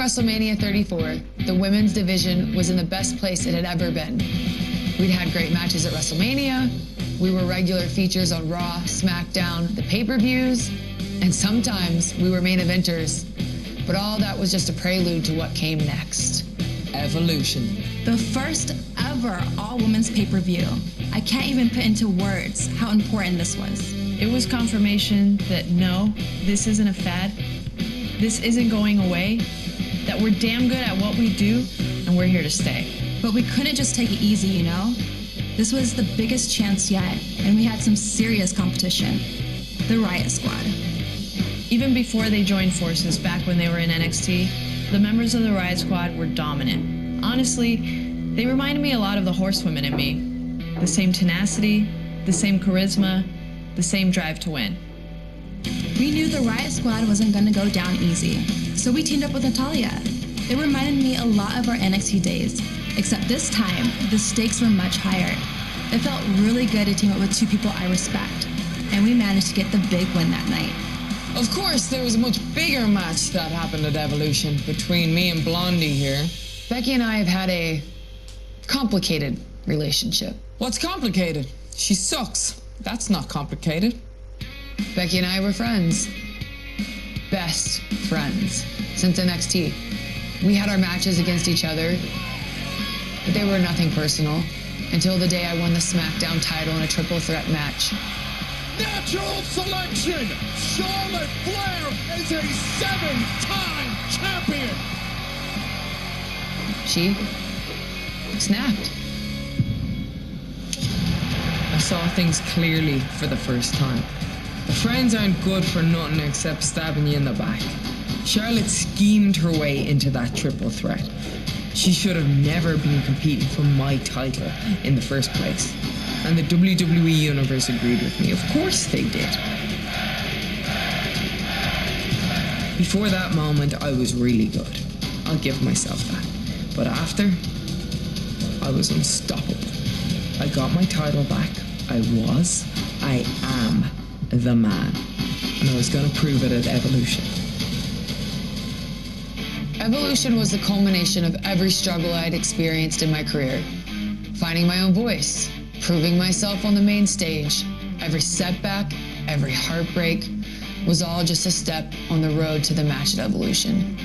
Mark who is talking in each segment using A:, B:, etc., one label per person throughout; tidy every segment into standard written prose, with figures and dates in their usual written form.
A: WrestleMania 34, the women's division was in the best place it had ever been. We'd had great matches at WrestleMania, we were regular features on Raw, Smackdown, the pay-per-views, and sometimes we were main eventers. But all that was just a prelude to what came next. Evolution.
B: The first ever all-women's pay-per-view. I can't even put into words how important this was.
C: It was confirmation that no, this isn't a fad, this isn't going away, that we're damn good at what we do, and we're here to stay.
B: But we couldn't just take it easy, you know? This was the biggest chance yet, and we had some serious competition. The Riot Squad.
C: Even before they joined forces back when they were in NXT, the members of the Riot Squad were dominant. Honestly, they reminded me a lot of the horsewomen in me. The same tenacity, the same charisma, the same drive to win.
B: We knew the Riot Squad wasn't gonna go down easy, so we teamed up with Natalya. It reminded me a lot of our NXT days, except this time, the stakes were much higher. It felt really good to team up with two people I respect, and we managed to get the big win that night.
A: Of course, there was a much bigger match that happened at Evolution between me and Blondie here. Becky and I have had a complicated relationship. What's complicated? She sucks. That's not complicated. Becky and I were friends. Best friends since NXT. We had our matches against each other, but they were nothing personal until the day I won the Smackdown title in a triple threat match.
D: Natural selection! Charlotte Flair is a 7-time champion!
A: She snapped. I saw things clearly for the first time. The friends aren't good for nothing except stabbing you in the back. Charlotte schemed her way into that triple threat. She should have never been competing for my title in the first place. And the WWE Universe agreed with me. Of course they did. Before that moment, I was really good. I'll give myself that. But after, I was unstoppable. I got my title back. I am the man. And I was gonna prove it at Evolution. Evolution was the culmination of every struggle I'd experienced in my career. Finding my own voice, proving myself on the main stage. Every setback, every heartbreak was all just a step on the road to the match at Evolution.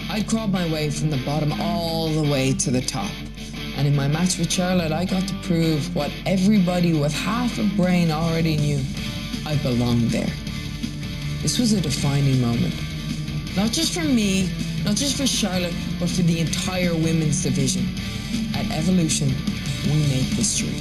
A: I'd crawled my way from the bottom all the way to the top. And in my match with Charlotte, I got to prove what everybody with half a brain already knew. I belonged there. This was a defining moment. Not just for me, not just for Charlotte, but for the entire women's division. At Evolution, we made history.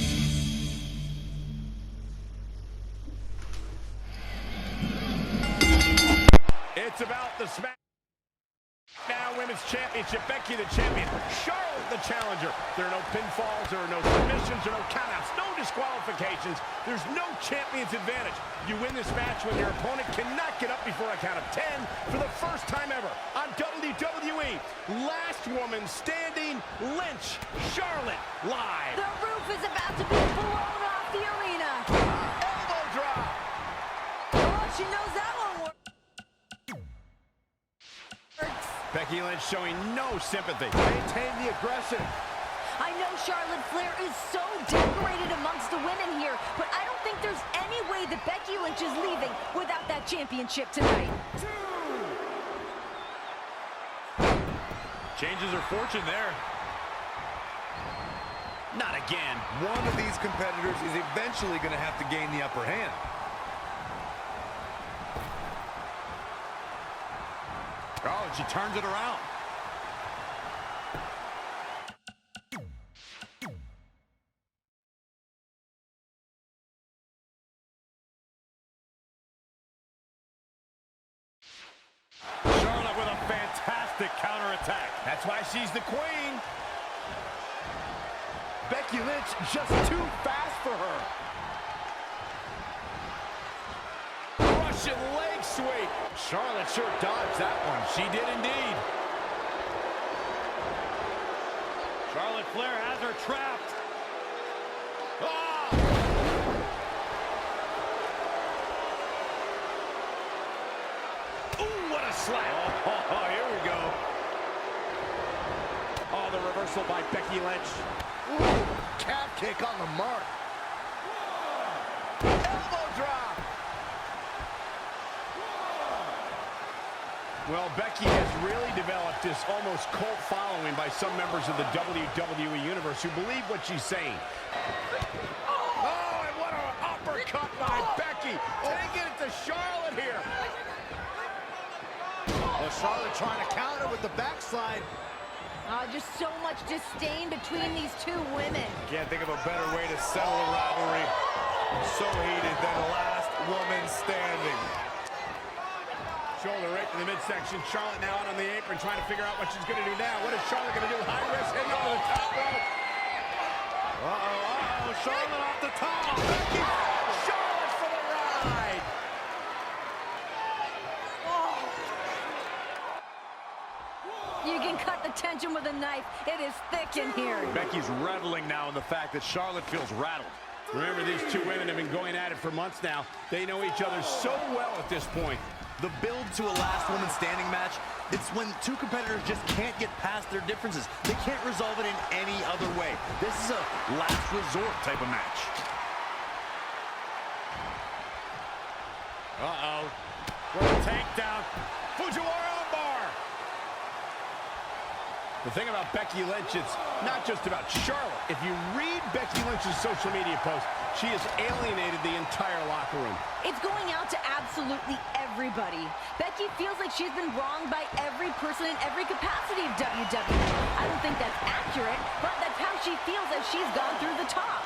E: It's about the Smackdown Women's Championship. Becky the champion, Charlotte the challenger. There are no pinfalls, there are no submissions, there are no countouts, no disqualifications. There's no champion's advantage. You win this match when your opponent cannot get up before a count of 10 for the first time ever on WWE. Last woman standing, Lynch, Charlotte, live.
F: The roof is about to be blown off the arena.
E: Elbow drop.
F: Oh, she knows that one works.
E: Becky Lynch showing no sympathy. Maintain the aggression.
F: I know Charlotte Flair is so decorated amongst the women here, but I don't think there's any way that Becky Lynch is leaving without that championship tonight.
E: Changes her fortune there. Not again.
G: One of these competitors is eventually going to have to gain the upper hand.
E: Oh, and she turns it around. Charlotte with a fantastic counterattack. That's why she's the queen. Becky Lynch just too fast for her. Russian leg sweep. Charlotte sure dodged that one. She did indeed. Charlotte Flair has her trapped. Oh! Ooh, what a slap. Oh, here we go. reversal by Becky Lynch.
G: Ooh, calf kick on the mark. Elbow drop.
E: Well, Becky has really developed this almost cult following by some members of the WWE Universe who believe what she's saying. Oh, and what an uppercut by Becky. Taking it to Charlotte here.
G: Well, Charlotte trying to counter with the backslide.
F: Just so much disdain between these two women.
G: Can't think of a better way to settle a rivalry so heated than last woman standing.
E: Shoulder right to the midsection. Charlotte now out on the apron trying to figure out what she's going to do now. What is Charlotte going to do? High risk heading over the top rope.
G: Charlotte off the top.
E: Becky, Charlotte for the ride.
F: You can cut the tension with a knife. It is thick in here.
G: Becky's reveling now in the fact that Charlotte feels rattled.
E: Remember, these two women have been going at it for months now. They know each other so well at this point.
G: The build to a last woman standing match, it's when two competitors just can't get past their differences. They can't resolve it in any other way. This is a last resort type of match.
E: For a takedown. Fujiwara armbar. The thing about Becky Lynch, it's not just about Charlotte. If you read Becky Lynch's social media post, she has alienated the entire locker room.
F: It's going out to absolutely everybody. Becky feels like she's been wronged by every person in every capacity of WWE. I don't think that's accurate, but that's how she feels as she's gone through the top.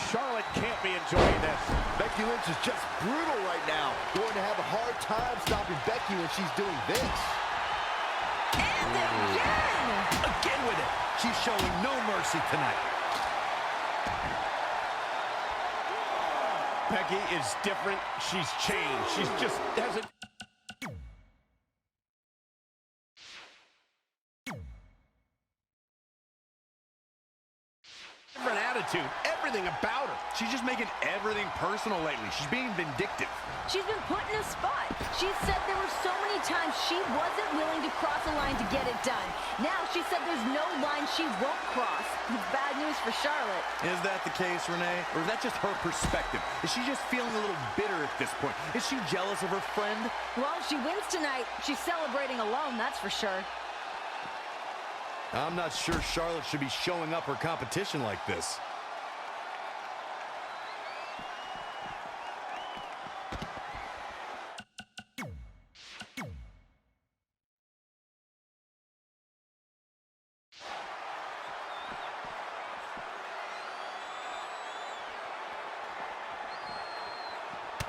E: Charlotte can't be enjoying this.
G: Becky Lynch is just brutal right now. Going to have a hard time stopping Becky when she's doing this.
F: And again!
G: Again with it. She's showing no mercy tonight.
E: Becky is different. She's changed. She's just hasn't. Different attitude. Everything about her.
G: She's just making everything personal lately. She's being vindictive.
F: She's been put in a spot. She said there were so many times she wasn't willing to cross a line to get it done. Now she said there's no line she won't cross. It's bad news for Charlotte.
G: Is that the case, Renee? Or is that just her perspective? Is she just feeling a little bitter at this point? Is she jealous of her friend?
F: Well, if she wins tonight, she's celebrating alone, that's for sure.
G: I'm not sure Charlotte should be showing up her competition like this.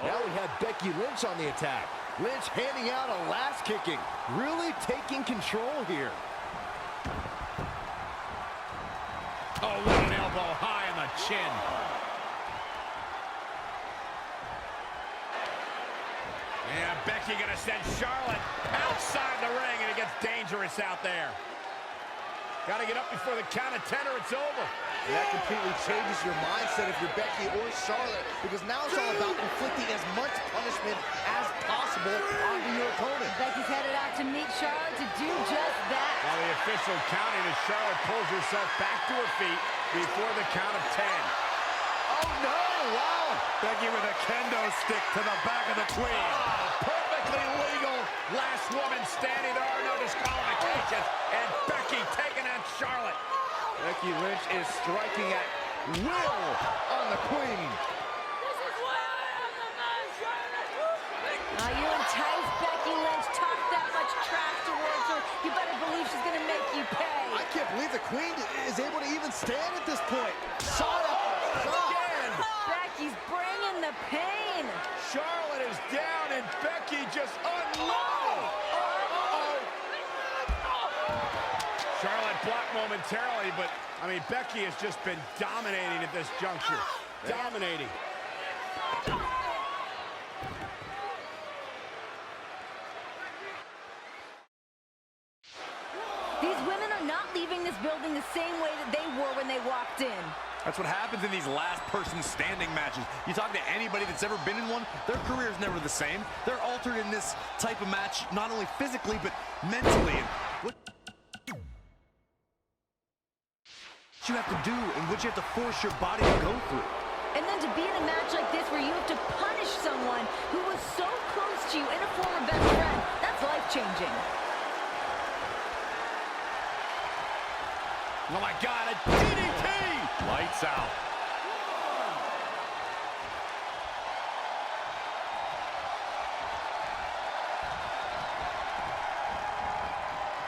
G: Now we have Becky Lynch on the attack. Lynch handing out a last kicking. Really taking control here.
E: Oh, what an elbow high on the chin. And Becky gonna send Charlotte outside the ring, and it gets dangerous out there. Gotta get up before the count of 10 or it's over.
G: That completely changes your mindset if you're Becky or Charlotte, because now it's all about inflicting as much punishment as possible onto your opponent.
F: Becky's headed out to meet Charlotte to do just that.
E: Now the official counting as Charlotte pulls herself back to her feet before the count of 10.
G: Oh no, wow!
E: Becky with a kendo stick to the back of the queen. Oh, perfectly legal. Last woman standing. There are no disqualifications. And Becky taking on Charlotte.
G: Becky Lynch is striking at will on the queen.
F: You entice Becky Lynch, talk that much trash towards her, you better believe she's going to make you pay.
G: I can't believe the queen is able to even stand at this point. Shot up.
E: Again.
F: Becky's bringing the pain.
E: Charlotte is down and Becky just unloaded. Charlotte blocked momentarily, but, I mean, Becky has just been dominating at this juncture. Dominating.
F: These women are not leaving this building the same way that they were when they walked in.
G: That's what happens in these last person standing matches. You talk to anybody that's ever been in one, their career is never the same. They're altered in this type of match, not only physically, but mentally. And what you have to do and what you have to force your body to go through.
F: And then to be in a match like this where you have to punish someone who was so close to you and a former best friend, that's life-changing.
E: Oh my God, a DDT! Lights out.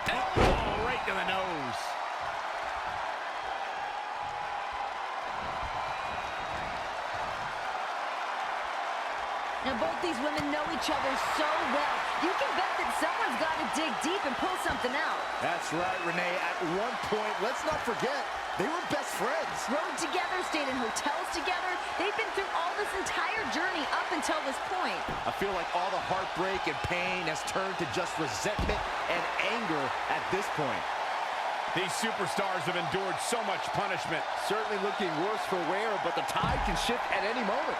E: Elbow right to the nose.
F: Now both these women know each other so well. You can bet that someone's got to dig deep and pull something out.
D: That's right, Renee. At one point, let's not forget, they were best friends.
F: Rode together, stayed in hotels together. They've been through all this entire journey up until this point.
D: I feel like all the heartbreak and pain has turned to just resentment and anger at this point.
E: These superstars have endured so much punishment.
D: Certainly looking worse for wear, but the tide can shift at any moment.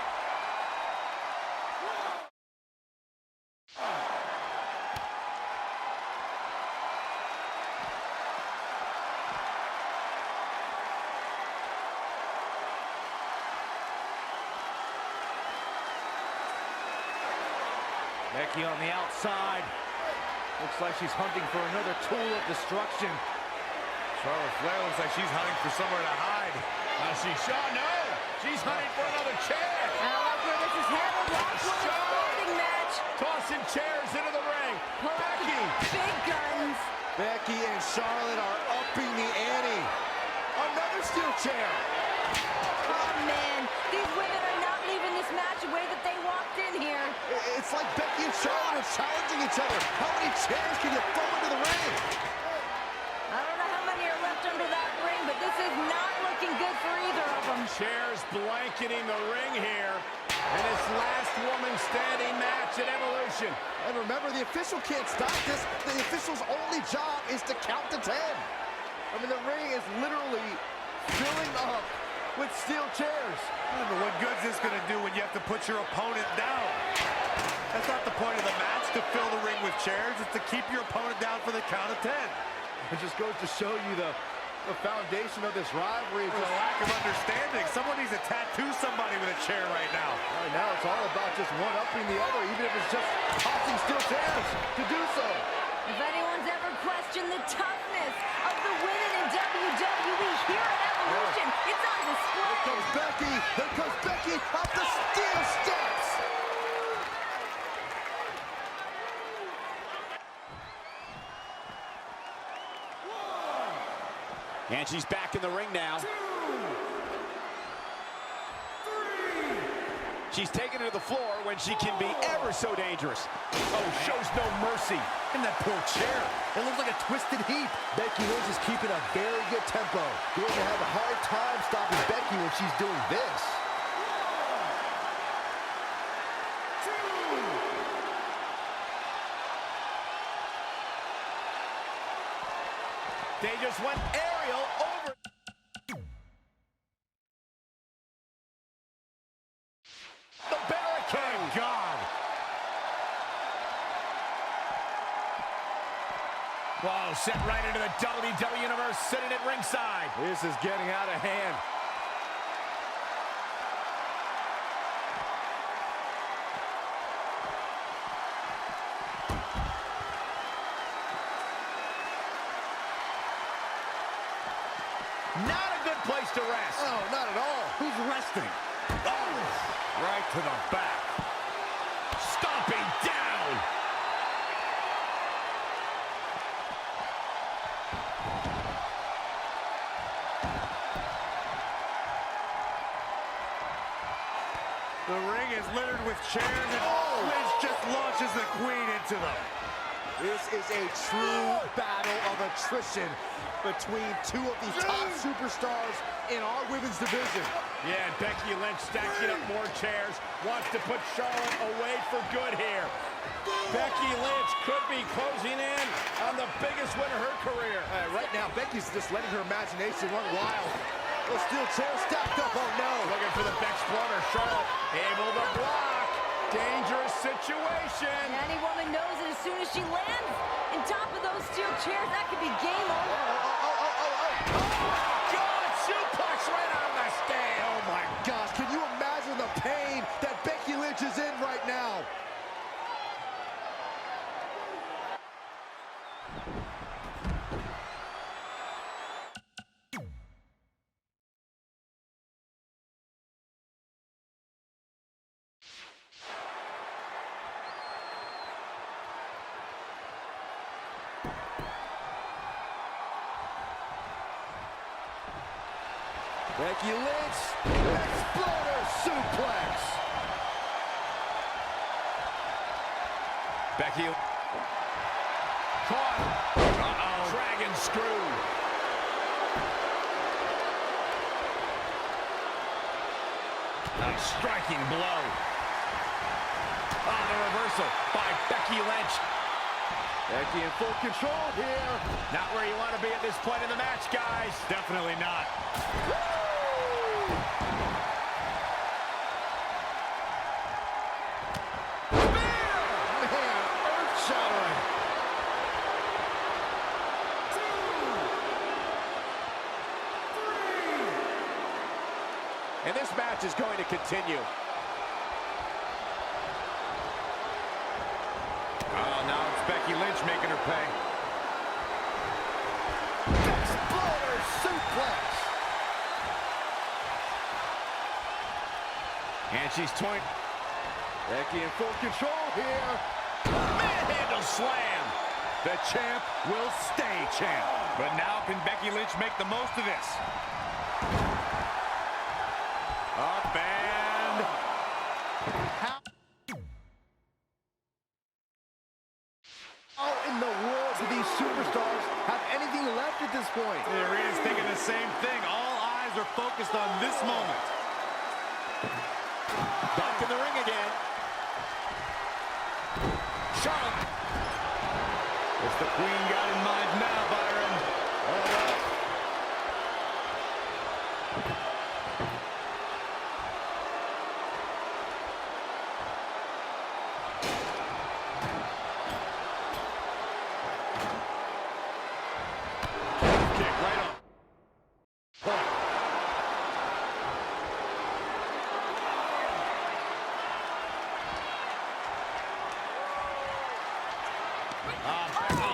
H: Becky on the outside. Looks like she's hunting for another tool of destruction.
E: Charlotte Flair looks like she's hunting for somewhere to hide. No! She's hunting for another chair.
F: I like where this is headed. Watch for the floating match.
E: Tossing chairs into the ring.
F: Pull out
E: Becky.
F: the big guns.
D: Becky and Charlotte are upping the ante. Another steel chair.
F: Oh, man. These women are not leaving this match the way that they walked in here.
D: It's like Becky and Charlotte are challenging each other. How many chairs can you throw into the ring?
F: I don't know how many are left under that ring, but this is not looking good for either of them.
E: Chairs blanketing the ring here in this last woman standing match at Evolution.
D: And remember, the official can't stop this. The official's only job is to count to 10. I mean, the ring is literally filling up with steel chairs.
H: But what good's this going to do when you have to put your opponent down? That's not the point of the match, to fill the ring with chairs. It's to keep your opponent down for the count of 10.
D: It just goes to show you the foundation of this rivalry.
H: There's a lack of understanding. Someone needs to tattoo somebody with a chair right now.
D: Right now, it's all about just one-upping the other, even if it's just tossing steel chairs to do so.
F: If anyone's ever questioned the toughness of the women in WWE here at Evolution, it's on display.
D: Here comes Becky. Here comes Becky up the steel steps.
E: And she's back in the ring now. She's taken it to the floor when she can be ever so dangerous. Oh, shows no mercy.
D: And that poor chair. It looks like a twisted heap. Becky Lynch is keeping a very good tempo. Going to have a hard time stopping Becky when she's doing this.
E: They just went aerial over. The barricade.
H: Oh, God.
E: Whoa, set right into the WWE Universe, sitting at ringside.
D: This is getting out of hand.
E: Not a good place to rest.
D: Oh, not at all.
H: Who's resting?
E: Oh, right to the back. Stomping down.
H: The ring is littered with chairs, and Lynch just launches the queen into them.
D: This is a true battle of attrition between two of the top superstars in our women's division.
E: Yeah, and Becky Lynch stacking up more chairs, wants to put Charlotte away for good here. Becky Lynch could be closing in on the biggest win of her career.
D: Right now, Becky's just letting her imagination run wild. Those steel chairs stacked up. Oh no.
E: Looking for the Exploder. Charlotte able to block. Dangerous situation.
F: And any woman knows that as soon as she lands on top of those steel chairs, that could be game over.
E: God, suplex right on the scale.
D: Oh my gosh, can you imagine the pain that Becky Lynch is in right now? Becky Lynch, Exploder suplex.
E: Becky caught. Uh-oh. Dragon screw. A striking blow. Oh, the reversal by Becky Lynch.
D: Becky in full control here.
E: Not where you want to be at this point in the match, guys. Definitely not.
D: And this match is going to continue.
E: Oh, now it's Becky Lynch making her pay.
D: Exploder suplex.
E: And she's toying.
D: Becky in full control here.
E: Manhandle slam.
G: The champ will stay champ. But now can Becky Lynch make the most of this? Up and...
D: How in the world do these superstars have anything left at this point?
G: The arena's thinking the same thing. All eyes are focused on this moment.
D: Back in the ring again.
E: Charlotte.
G: What's the Queen got in mind now, Byron?
E: Kick right on.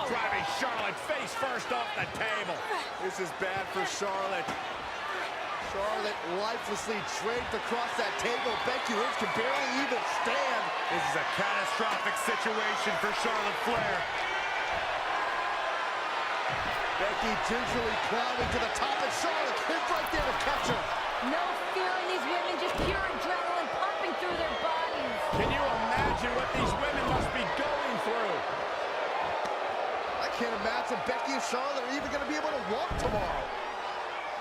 E: Driving Charlotte face first off the table.
D: This is bad for Charlotte. Charlotte lifelessly draped across that table. Becky Lynch can barely even stand.
G: This is a catastrophic situation for Charlotte Flair.
D: Becky gingerly plowing to the top, and Charlotte is right there to catch her.
F: No fear in these women, just pure adrenaline pumping through their bodies.
E: Can you imagine what these women must be going through?
D: I can't imagine Becky and Charlotte are even going to be able to walk tomorrow.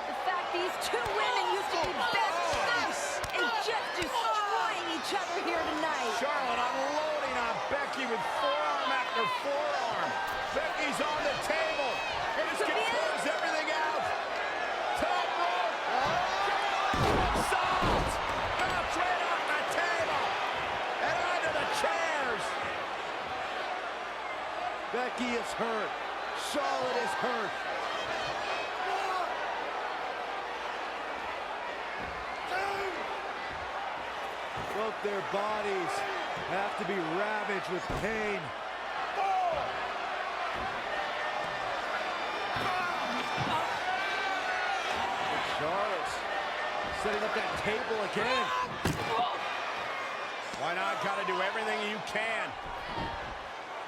F: The fact these two women used to be best friends and just destroying each other here tonight.
E: Charlotte unloading on Becky with forearm after forearm. Becky's on the table. This can close everything out. Top rope. Assault. Bounce right off the table. And onto the chairs.
D: Becky is hurt. Charlotte is hurt. Both their bodies have to be ravaged with pain. Charlotte's setting up that table again.
E: Why not? Gotta do everything you can.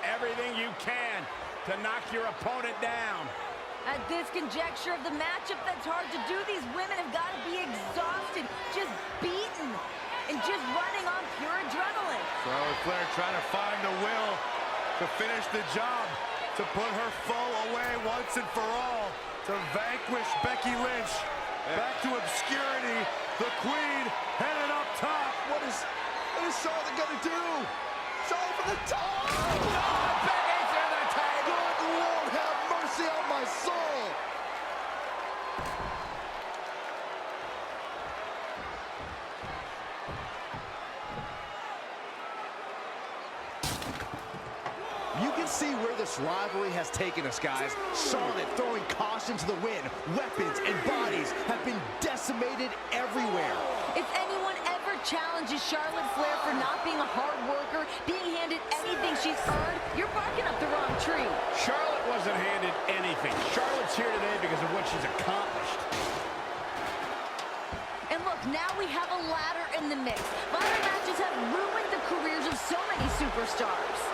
E: Everything you can to knock your opponent down.
F: At this conjecture of the matchup, that's hard to do. These women have got to be exhausted, just beaten, and just running on pure adrenaline.
G: Charlotte Flair trying to find the will to finish the job, to put her foe away once and for all, to vanquish Becky Lynch. Back to obscurity, the Queen headed up top.
D: What is Charlotte gonna do? Charlotte for the top!
E: Oh, Becky through the table!
D: Good Lord, have mercy on my soul! see where this rivalry has taken us, guys. Charlotte throwing caution to the wind. Weapons and bodies have been decimated everywhere.
F: If anyone ever challenges Charlotte Flair for not being a hard worker, being handed anything she's earned, you're barking up the wrong tree.
E: Charlotte wasn't handed anything. Charlotte's here today because of what she's accomplished.
F: And look, now we have a ladder in the mix. Ladder matches have ruined the careers of so many superstars.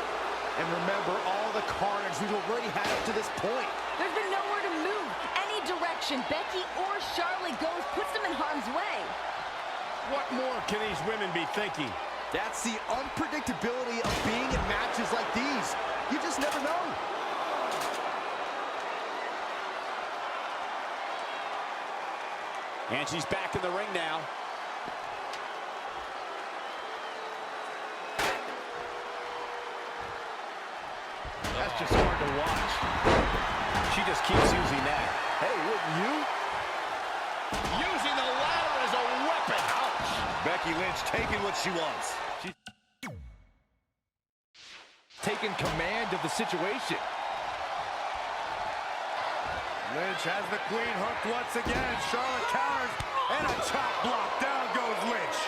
D: And remember all the carnage we've already had up to this point.
F: There's been nowhere to move. Any direction Becky or Charlotte goes puts them in harm's way.
E: What more can these women be thinking?
D: That's the unpredictability of being in matches like these. You just never know.
I: And she's back in the ring now.
E: That's just hard to watch. She just keeps using that.
D: Hey, wouldn't you?
E: Using the ladder as a weapon. Ouch.
H: Becky Lynch taking what she wants. She's
D: taking command of the situation.
H: Lynch has the queen hooked once again. Charlotte counters and a chop block. Down goes Lynch.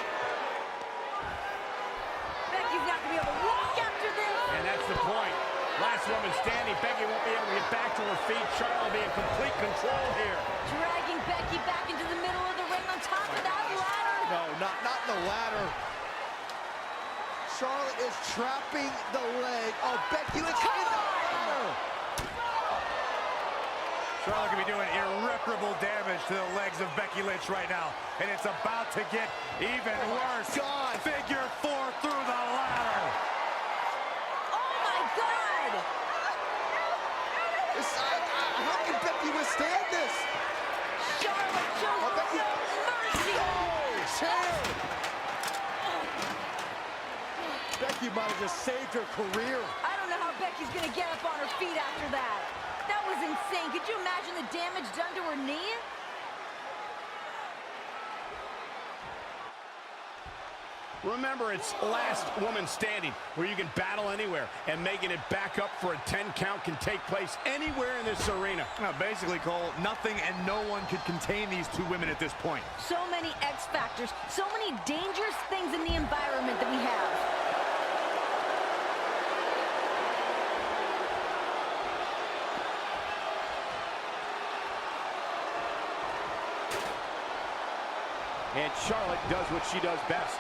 F: Becky's not going to be able to walk after this.
E: And that's the point. Last woman standing. Becky won't be able to get back to her feet. Charlotte will be in complete control here.
F: Dragging Becky back into the middle of the ring on top of that ladder.
D: No, not the ladder. Charlotte is trapping the leg of Becky Lynch in the ladder.
H: Charlotte could be doing irreparable damage to the legs of Becky Lynch right now. And it's about to get even worse.
D: God.
H: Figure 4 through the ladder.
F: Oh, my God.
D: How can Becky withstand this?
F: Charlotte shows
D: Becky.
F: no mercy.
D: Chair. Becky might have just saved her career.
F: I don't know how Becky's going to get up on her feet after that. That was insane. Could you imagine the damage done to her knee?
E: Remember, it's last woman standing, where you can battle anywhere, and making it back up for a 10 count can take place anywhere in this arena.
H: Now, basically, Cole, nothing and no one could contain these two women at this point.
F: So many X factors, so many dangerous things in the environment that we have.
I: And Charlotte does what she does best.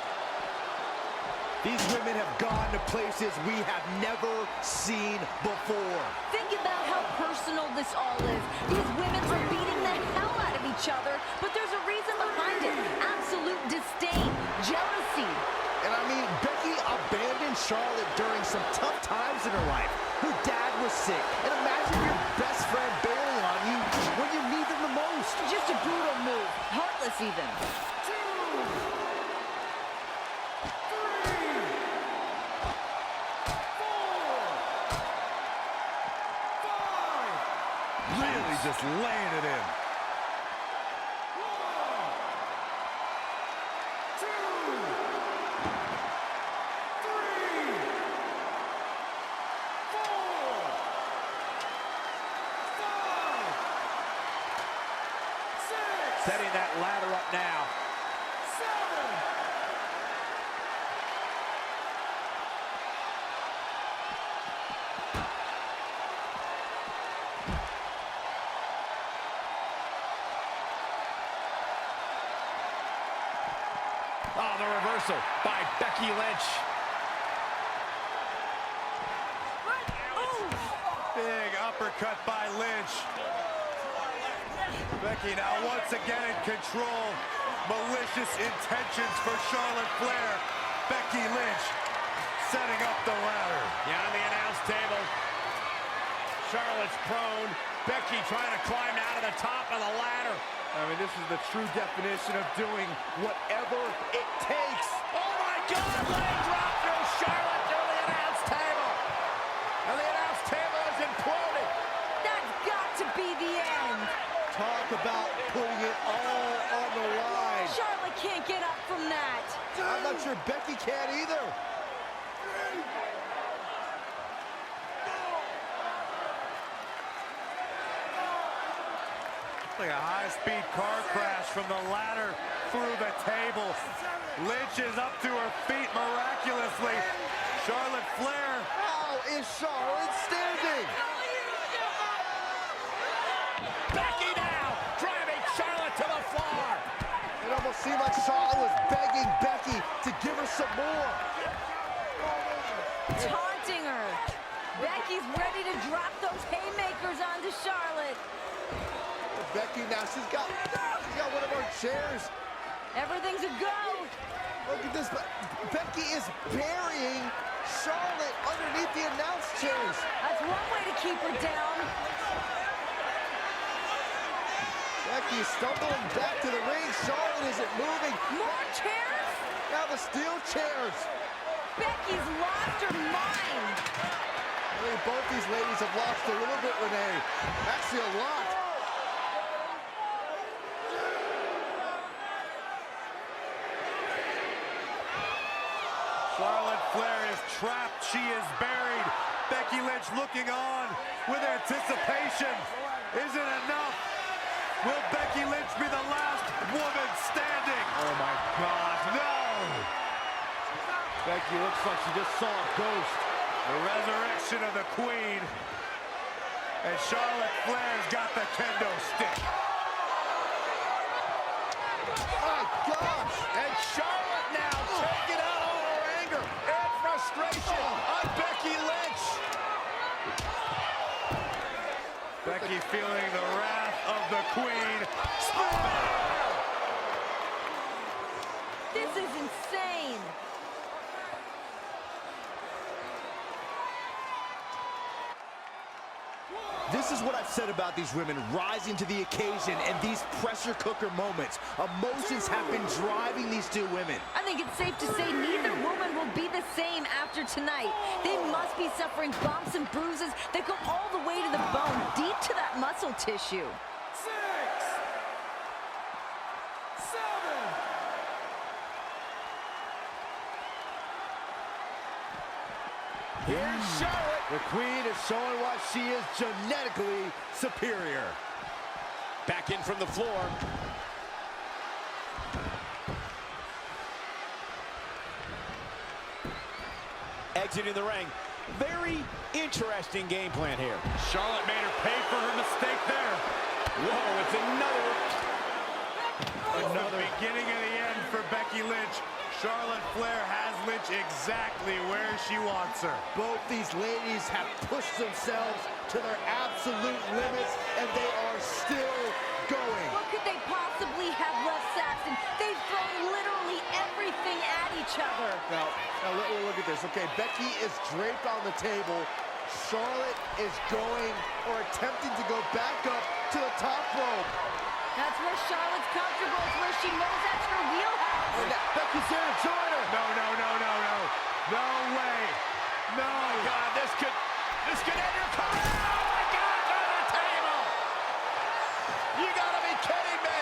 D: These women have gone to places we have never seen before.
F: Think about how personal this all is. These women are beating the hell out of each other, but there's a reason behind it. Absolute disdain, jealousy.
D: And I mean, Becky abandoned Charlotte during some tough times in her life. Her dad was sick. And imagine your best friend bailing on you when you need them the most.
F: Just a brutal move, heartless even.
H: Really just laying it in.
I: 1, 2, 3, 4, 5, 6. Setting that ladder up now.
H: 7.
E: Oh, the reversal by Becky Lynch.
H: Big uppercut by Lynch. Becky now once again in control. Malicious intentions for Charlotte Flair. Becky Lynch setting up the ladder.
E: Yeah, on the announce table. Charlotte's prone. Becky trying to climb out of the top of the ladder.
D: I mean, this is the true definition of doing whatever it takes.
E: Oh my God, leg drop through Charlotte through the announce table. And the announce table is imploding.
F: That's got to be the end.
D: Talk about putting it all on the line.
F: Charlotte can't get up from that.
D: I'm not sure Becky can either.
H: Like a high-speed car crash from the ladder through the table. Lynch is up to her feet miraculously. Charlotte Flair.
D: How is Charlotte standing?
E: Becky now, driving Charlotte to the floor.
D: It almost seemed like Charlotte was begging Becky to give her some more.
F: Taunting her. Becky's ready to drop those haymakers onto Charlotte.
D: Becky now, she's got one of our chairs.
F: Everything's a go.
D: Look at this, Becky is burying Charlotte underneath the announce chairs.
F: That's one way to keep her down.
D: Becky stumbling back to the ring. Charlotte isn't moving.
F: More chairs?
D: Now the steel chairs.
F: Becky's lost her mind.
D: I think both these ladies have lost a little bit, Renee. Actually, a lot.
H: Charlotte Flair is trapped. She is buried. Becky Lynch looking on with anticipation. Isn't enough. Will Becky Lynch be the last woman standing?
E: Oh my gosh, no!
H: Becky looks like she just saw a ghost. The resurrection of the Queen. And Charlotte Flair's got the kendo stick.
D: My gosh!
E: And Charlotte now taking out all her anger and frustration on Becky Lynch.
H: Becky feeling the wrath of the Queen.
F: This is insane.
D: This is what I've said about these women rising to the occasion and these pressure cooker moments. Emotions have been driving these two women.
F: I think it's safe to say neither woman will be the same after tonight. They must be suffering bumps and bruises that go all the way to the bone, deep to that muscle tissue.
E: 6, 7. Here's Charlotte.
D: The Queen is showing why she is genetically superior.
E: Back in from the floor. Exiting the ring. Very interesting game plan here.
H: Charlotte made her pay for her mistake there.
E: Whoa, it's
H: Another beginning of the end for Becky Lynch. Charlotte Flair has Lynch exactly where she wants her.
D: Both these ladies have pushed themselves to their absolute limits, and they are still going.
F: What could they possibly have left, Saxton? They've thrown literally everything at each other.
D: Now look at this. Okay, Becky is draped on the table. Charlotte is going or attempting to go back up to the top rope.
F: That's where Charlotte's comfortable. It's where she knows that's her wheelhouse.
D: And Becky's there to join her.
H: No. No way. No.
E: God, this could end your career. Oh my God, to the table. You gotta be kidding me.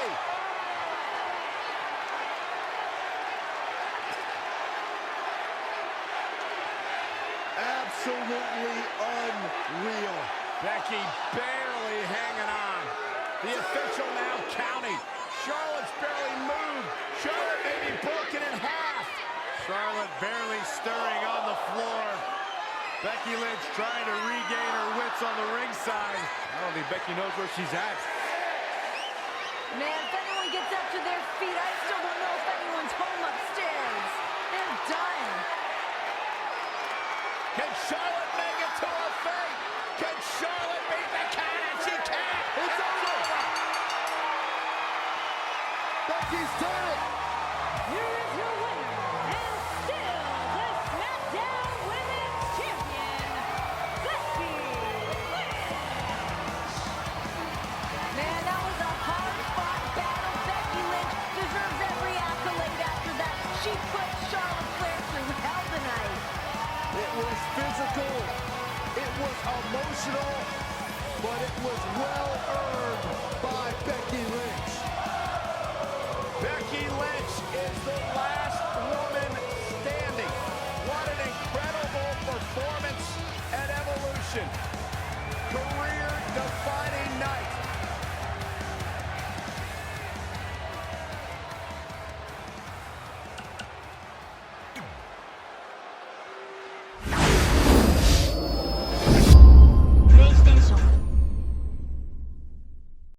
D: Absolutely unreal.
E: Becky barely hanging on. The official now counting. Charlotte's barely moved. Charlotte may be broken in half.
H: Charlotte barely stirring on the floor. Becky Lynch trying to regain her wits on the ringside.
E: I don't think Becky knows where she's at.
F: Man, if anyone gets up to their feet, I still don't know if anyone's home upstairs. They're done.
E: Can Charlotte make it to her fate? Can Charlotte beat the count? And she can.
D: It's over. Becky's done it.
F: Here is your winner, and still the Smackdown Women's Champion, Becky Lynch. Man, that was a hard-fought battle. Becky Lynch deserves every accolade after that. She put Charlotte Flair through hell tonight.
D: It was physical. It was emotional. But it was well earned by Becky Lynch.
E: Becky Lynch is the last woman standing. What an incredible performance at Evolution. Career-defining night.